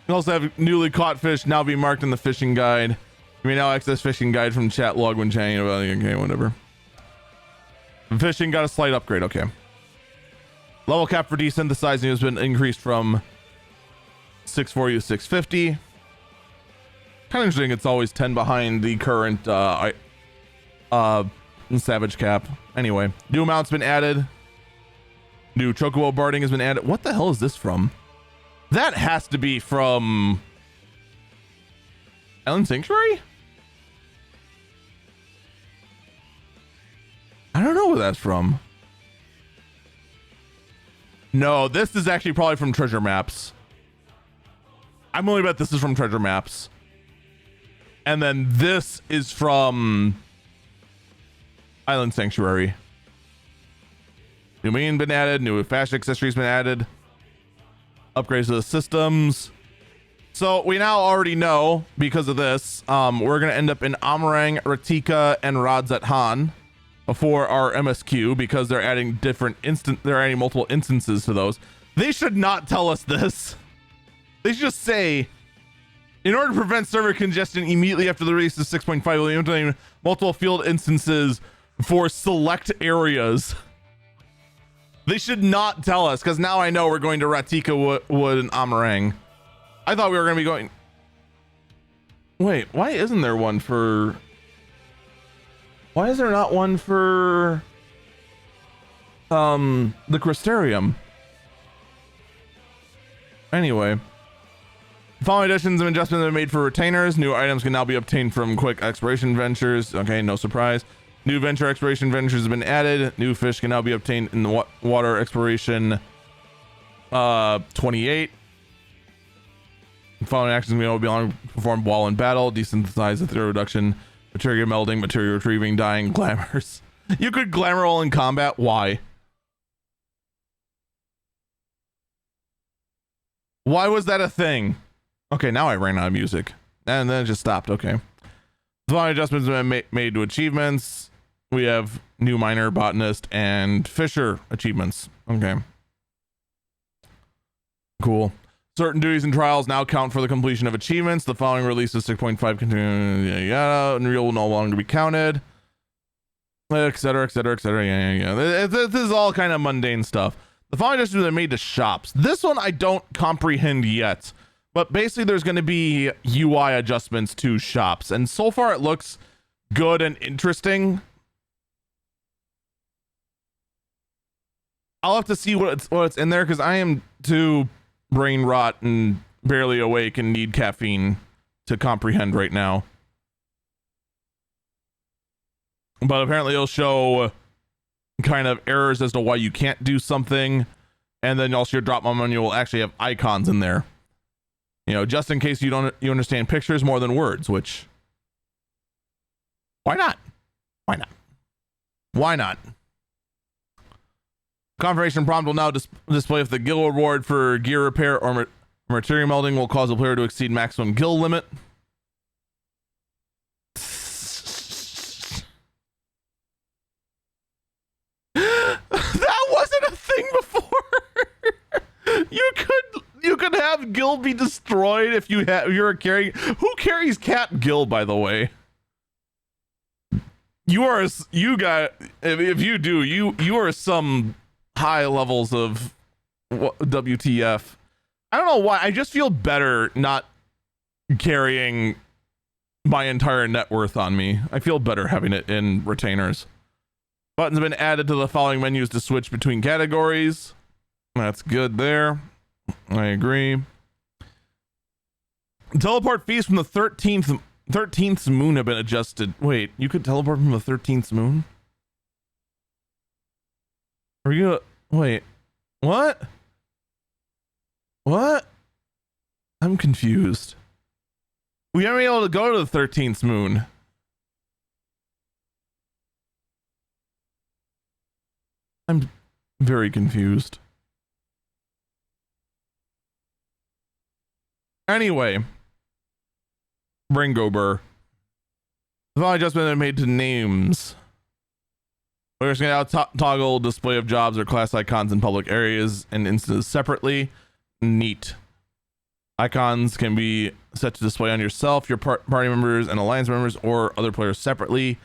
have newly caught fish now be marked in the fishing guide. You may now access fishing guide from chat log when chatting about it. Okay, whatever. Fishing got a slight upgrade. Okay. Level cap for desynthesizing has been increased from 640 to 650. Kind of interesting. It's always 10 behind the current savage cap. Anyway, new amount's been added. New chocobo barding has been added. What the hell is this from? That has to be from Island Sanctuary? I don't know where that's from. No, this is actually probably from treasure maps. I'm only bet this is from treasure maps. And then this is from Island Sanctuary. New main been added. New fashion accessories been added. Upgrades to the systems. So we now already know because of this, we're going to end up in Amarang, Ratika, and Radzat Han for our MSQ because they're adding they're adding multiple instances to those. They should not tell us this. They should just say, in order to prevent server congestion immediately after the release of 6.5, we'll be implementing multiple field instances for select areas. They should not tell us, because now I know we're going to Ratika Wood and Amarang. I thought we were going to be going... Wait, why isn't there one for... Why is there not one for... the Crystarium? Anyway. Following additions and adjustments have been made for retainers. New items can now be obtained from quick exploration ventures. Okay, no surprise. New venture exploration ventures have been added. New fish can now be obtained in the water exploration 28. Following actions will be performed while in battle. Desynthesize, ethereal reduction, materia melding, materia retrieving, dying, glamours. You could glamour roll in combat. Why? Why was that a thing? Okay, now I ran out of music. And then it just stopped. Okay. The following adjustments have been made to achievements. We have new miner, botanist, and fisher achievements. Okay. Cool. Certain duties and trials now count for the completion of achievements. The following release is 6.5 continue, Unreal will no longer be counted, etc, etc, etc. Yeah. This is all kind of mundane stuff. The following adjustments are made to shops. This one I don't comprehend yet, but basically there's going to be UI adjustments to shops, and so far it looks good and interesting. I'll have to see what's in there, because I am too brain rot and barely awake and need caffeine to comprehend right now. But apparently it'll show kind of errors as to why you can't do something, and then also your drop menu will actually have icons in there, you know, just in case you understand pictures more than words. Which, why not? Confirmation prompt will now display if the guild reward for gear repair or material melding will cause the player to exceed maximum guild limit. That wasn't a thing before. You could have guild be destroyed if you're carrying. Who carries cat guild, by the way? You are some high levels of WTF. I don't know why. I just feel better not carrying my entire net worth on me. I feel better having it in retainers. Buttons have been added to the following menus to switch between categories. That's good there. I agree. Teleport fees from the 13th moon have been adjusted. Wait, you could teleport from the 13th moon? Are you wait, what? I'm confused. We haven't been able to go to the 13th moon. I'm very confused. Anyway, Ringo Burr. The following adjustment is made to names. We're just going to toggle display of jobs or class icons in public areas and instances separately. Neat. Icons can be set to display on yourself, your party members, and alliance members, or other players separately.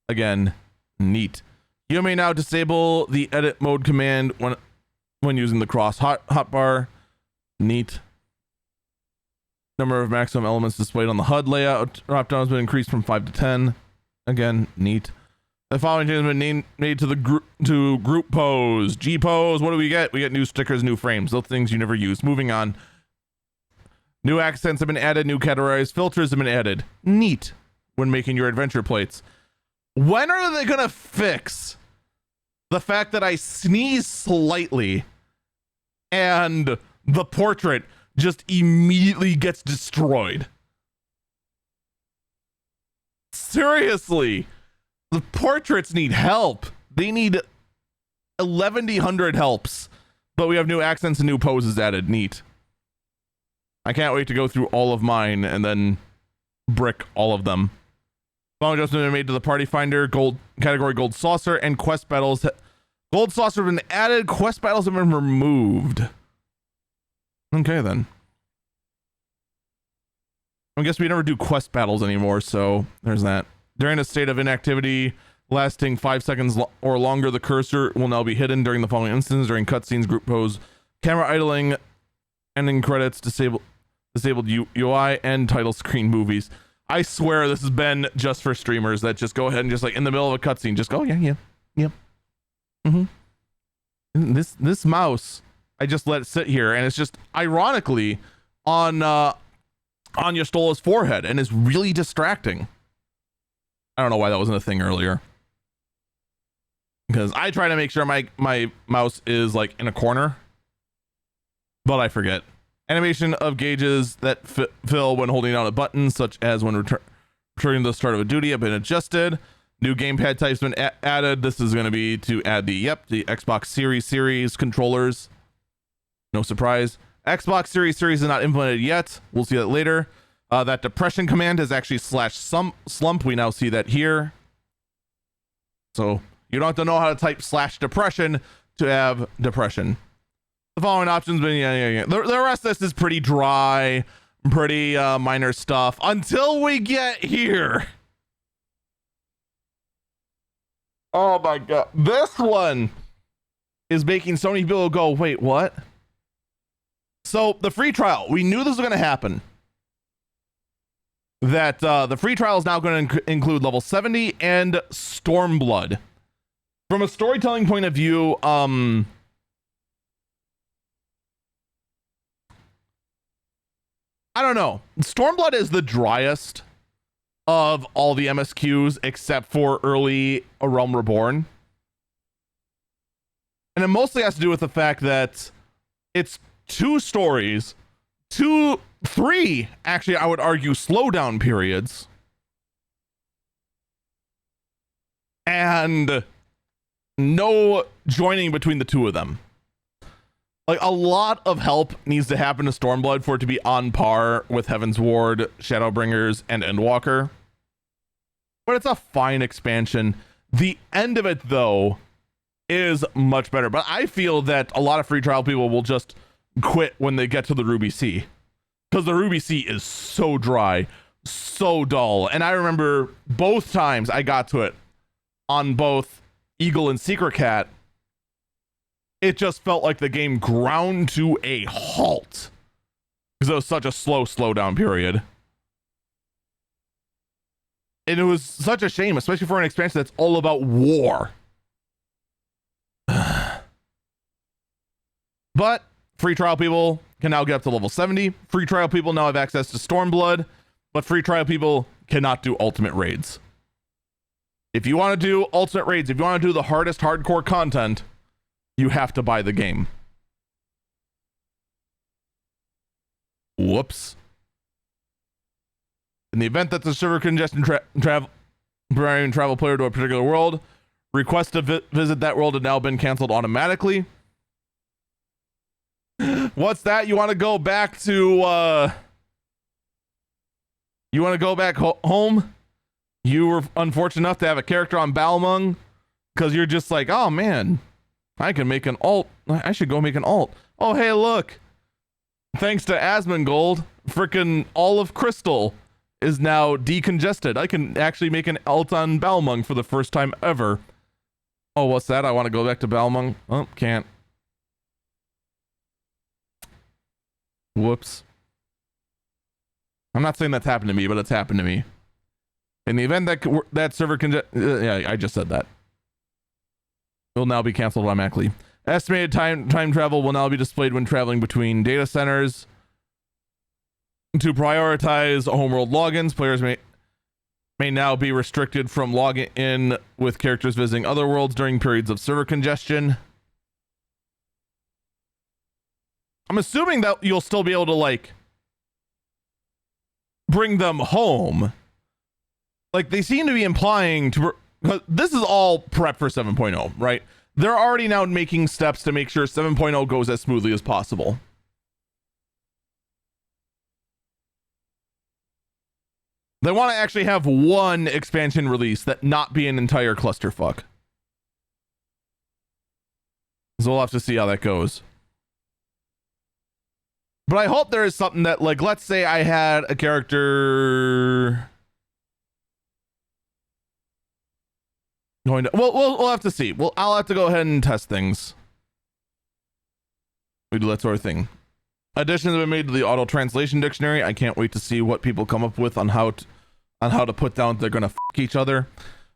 Again, neat. You may now disable the edit mode command when using the cross hotbar. Neat. Number of maximum elements displayed on the HUD layout dropdown has been increased from 5 to 10. Again, neat. The following change has been made to the group pose. G pose. What do we get? We get new stickers, new frames. Those things you never use. Moving on. New accents have been added. New categorized filters have been added. Neat. When making your adventure plates. When are they gonna fix the fact that I sneeze slightly and the portrait just immediately gets destroyed? Seriously. The portraits need help. They need 1100 helps, but we have new accents and new poses added. Neat. I can't wait to go through all of mine and then brick all of them. Following adjustment have been made to the party finder, gold category, gold saucer, and quest battles. Gold saucer have been added. Quest battles have been removed. Okay then. I guess we never do quest battles anymore, so there's that. During a state of inactivity lasting 5 seconds or longer, the cursor will now be hidden during the following instance: during cutscenes, group pose, camera idling, ending credits, disabled UI, and title screen movies. I swear this has been just for streamers that just go ahead and just like in the middle of a cutscene, just go, yeah. This mouse, I just let it sit here, and it's just ironically on Anya Stola's forehead, and is really distracting. I don't know why that wasn't a thing earlier, because I try to make sure my mouse is like in a corner, but I forget. Animation of gauges that fill when holding down a button, such as when returning to the start of a duty, have been adjusted. New gamepad types have been added. This is going to be to add the Xbox Series controllers. No surprise. Xbox Series is not implemented yet. We'll see that later. That depression command is actually /slump. We now see that here. So you don't have to know how to type /depression to have depression. The following options, but yeah. The rest of this is pretty dry, pretty minor stuff until we get here. Oh my god. This one is making so many people go, wait, what? So the free trial, we knew this was going to happen. That the free trial is now going to include level 70 and Stormblood. From a storytelling point of view, I don't know. Stormblood is the driest of all the MSQs except for early A Realm Reborn. And it mostly has to do with the fact that it's 2 stories, 3, actually, I would argue, slowdown periods. And no joining between the 2 of them. Like, a lot of help needs to happen to Stormblood for it to be on par with Heaven's Ward, Shadowbringers, and Endwalker. But it's a fine expansion. The end of it, though, is much better. But I feel that a lot of free trial people will just quit when they get to the Ruby Sea. Because the Ruby Sea is so dry, so dull. And I remember both times I got to it on both Eagle and Secret Cat, it just felt like the game ground to a halt. Because it was such a slow down period. And it was such a shame, especially for an expansion that's all about war. But free trial people can now get up to level 70. Free trial people now have access to Stormblood, but free trial people cannot do ultimate raids. If you want to do ultimate raids, if you want to do the hardest hardcore content, you have to buy the game. Whoops. In the event that the server congestion travel player to a particular world, requests to visit that world have now been canceled automatically. What's that? You want to go back to you want to go back home? You were unfortunate enough to have a character on Balmung because you're just like, oh man, I can make an alt. I should go make an alt. Oh hey, look, thanks to Asmongold, frickin' all of Crystal is now decongested. I can actually make an alt on Balmung for the first time ever. Oh, what's that? I want to go back to Balmung. Oh, can't. Whoops. I'm not saying that's happened to me, but it's happened to me. In the event that that server yeah, I just said that. Will now be canceled automatically. Estimated time travel will now be displayed when traveling between data centers. To prioritize homeworld logins, players may now be restricted from logging in with characters visiting other worlds during periods of server congestion. I'm assuming that you'll still be able to, like, bring them home. Like, they seem to be implying to... This is all prep for 7.0, right? They're already now making steps to make sure 7.0 goes as smoothly as possible. They want to actually have one expansion release that not be an entire clusterfuck. So we'll have to see how that goes. But I hope there is something that, like, let's say I had a character going to, we'll have to see. Well, I'll have to go ahead and test things. We do that sort of thing. Additions have been made to the auto translation dictionary. I can't wait to see what people come up with on how to put down they're gonna fuck each other.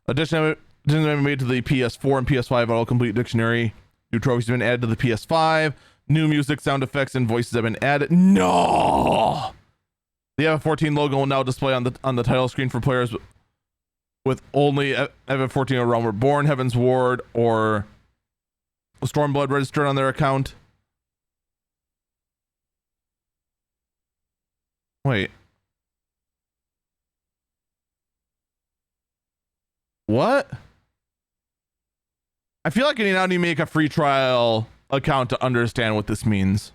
Additions have been made to the PS4 and PS5 autocomplete dictionary. New trophies have been added to the PS5. New music, sound effects, and voices have been added. No! The FF14 logo will now display on the title screen for players with only FF14 or Realm Reborn, Heaven's Ward, or Stormblood registered on their account. Wait. What? I feel like I now need to make a free trial account to understand what this means.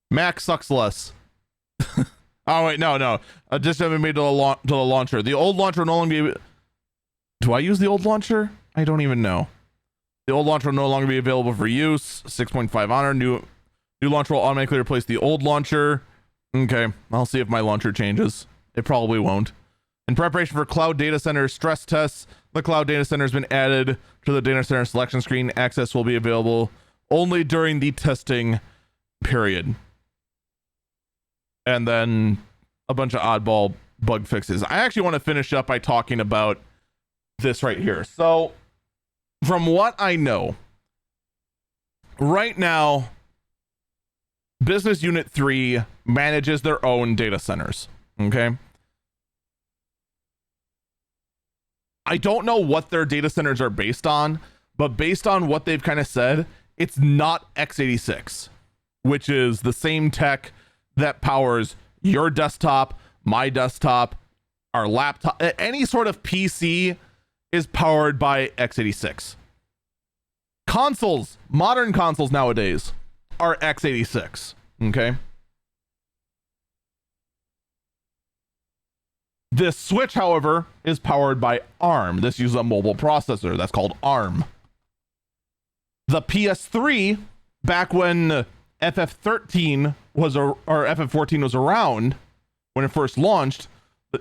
Mac sucks less. Oh wait, no. Just haven't made to the launcher. The old launcher will no longer be. Do I use the old launcher? I don't even know. The old launcher will no longer be available for use. 6.5 honor. New launcher will automatically replace the old launcher. Okay, I'll see if my launcher changes. It probably won't. In preparation for cloud data center stress tests, the cloud data center has been added to the data center selection screen. Access will be available only during the testing period. And then a bunch of oddball bug fixes. I actually want to finish up by talking about this right here. So, from what I know, right now, Business Unit 3 manages their own data centers. Okay? I don't know what their data centers are based on, but based on what they've kind of said, it's not x86, which is the same tech that powers your desktop, my desktop, our laptop. Any sort of PC is powered by x86. Consoles, modern consoles nowadays, are x86. Okay? This Switch, however, is powered by ARM. This uses a mobile processor. That's called ARM. The PS3, back when FF13 was, or FF14 was around, when it first launched,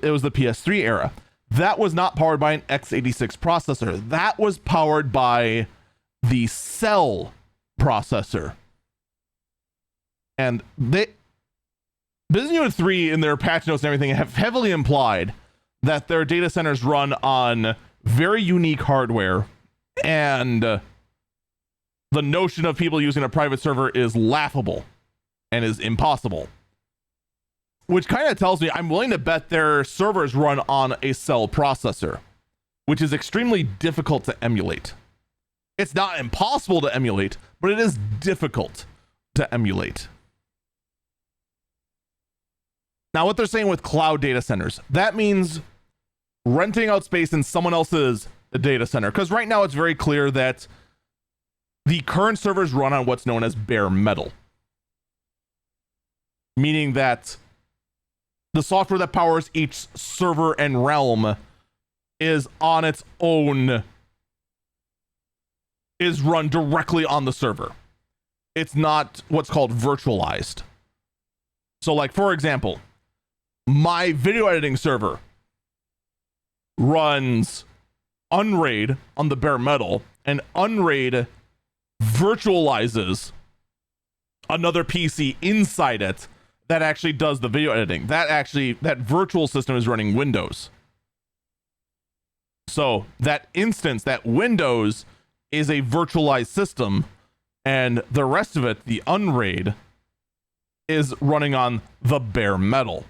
it was the PS3 era. That was not powered by an x86 processor. That was powered by the Cell processor. And Business Unit 3 in their patch notes and everything have heavily implied that their data centers run on very unique hardware, and the notion of people using a private server is laughable and is impossible. Which kind of tells me I'm willing to bet their servers run on a Cell processor, which is extremely difficult to emulate. It's not impossible to emulate, but it is difficult to emulate. Now, what they're saying with cloud data centers, that means renting out space in someone else's data center. Because right now it's very clear that the current servers run on what's known as bare metal. Meaning that the software that powers each server and realm is on its own, is run directly on the server. It's not what's called virtualized. So, like, for example, my video editing server runs Unraid on the bare metal, and Unraid virtualizes another PC inside it that actually does the video editing. That virtual system is running Windows. So that instance, that Windows, is a virtualized system, and the rest of it, the Unraid, is running on the bare metal.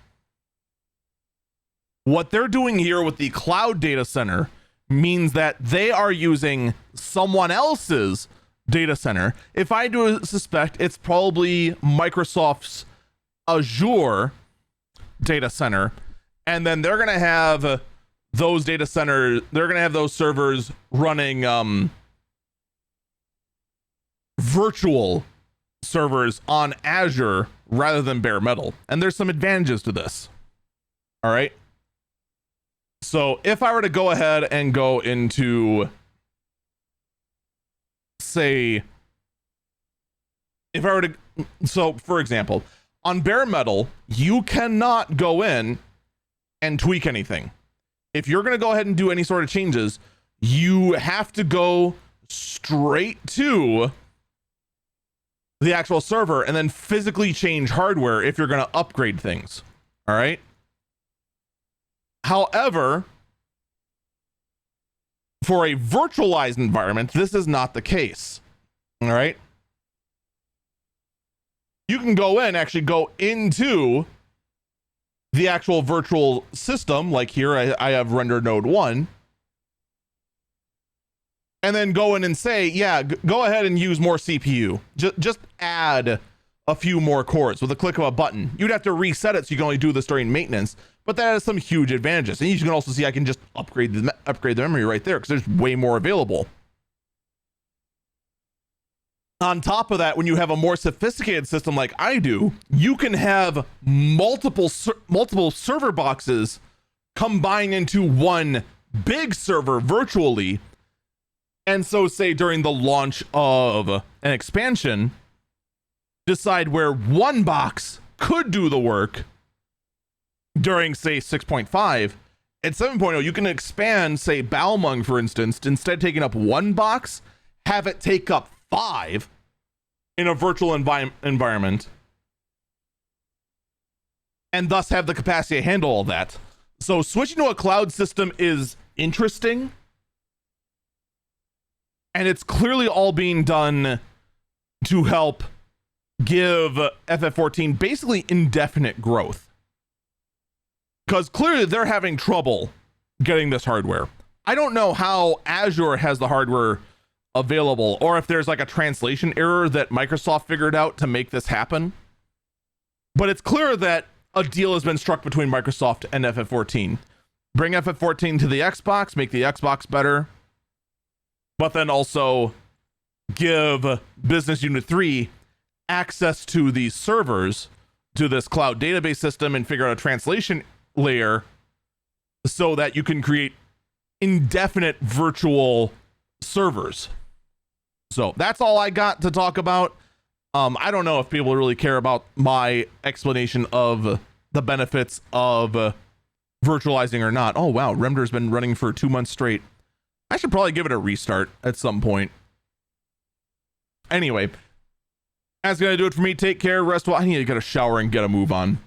What they're doing here with the cloud data center means that they are using someone else's data center. If I do suspect, it's probably Microsoft's Azure data center, and then they're going to have those data centers, they're going to have those servers running virtual servers on Azure rather than bare metal. And there's some advantages to this. All right. So if I were to go ahead and go into, say, so for example, on bare metal, you cannot go in and tweak anything. If you're going to go ahead and do any sort of changes, you have to go straight to the actual server and then physically change hardware if you're going to upgrade things. All right. However, for a virtualized environment, this is not the case. All right. You can actually go into the actual virtual system. Like here, I have render node 1. And then go in and say, yeah, go ahead and use more CPU. Just add a few more cores with a click of a button. You'd have to reset it so you can only do this during maintenance, but that has some huge advantages. And you can also see I can just upgrade the memory right there because there's way more available. On top of that, when you have a more sophisticated system like I do, you can have multiple server boxes combine into one big server virtually, And so say during the launch of an expansion, decide where one box could do the work during say 6.5. At 7.0, you can expand, say, Balmung, for instance, instead of taking up one box, have it take up 5 in a virtual environment, and thus have the capacity to handle all that. So switching to a cloud system is interesting, and it's clearly all being done to help give FF14 basically indefinite growth. Because clearly they're having trouble getting this hardware. I don't know how Azure has the hardware available, or if there's like a translation error that Microsoft figured out to make this happen. But it's clear that a deal has been struck between Microsoft and FF14. Bring FF14 to the Xbox, make the Xbox better, but then also give Business Unit 3 access to these servers, to this cloud database system, and figure out a translation layer so that you can create indefinite virtual servers. So that's all I got to talk about. I don't know if people really care about my explanation of the benefits of virtualizing or not. Oh wow, Remder's been running for 2 months straight. I should probably give it a restart at some point. Anyway, that's gonna do it for me. Take care, rest well. I need to get a shower and get a move on.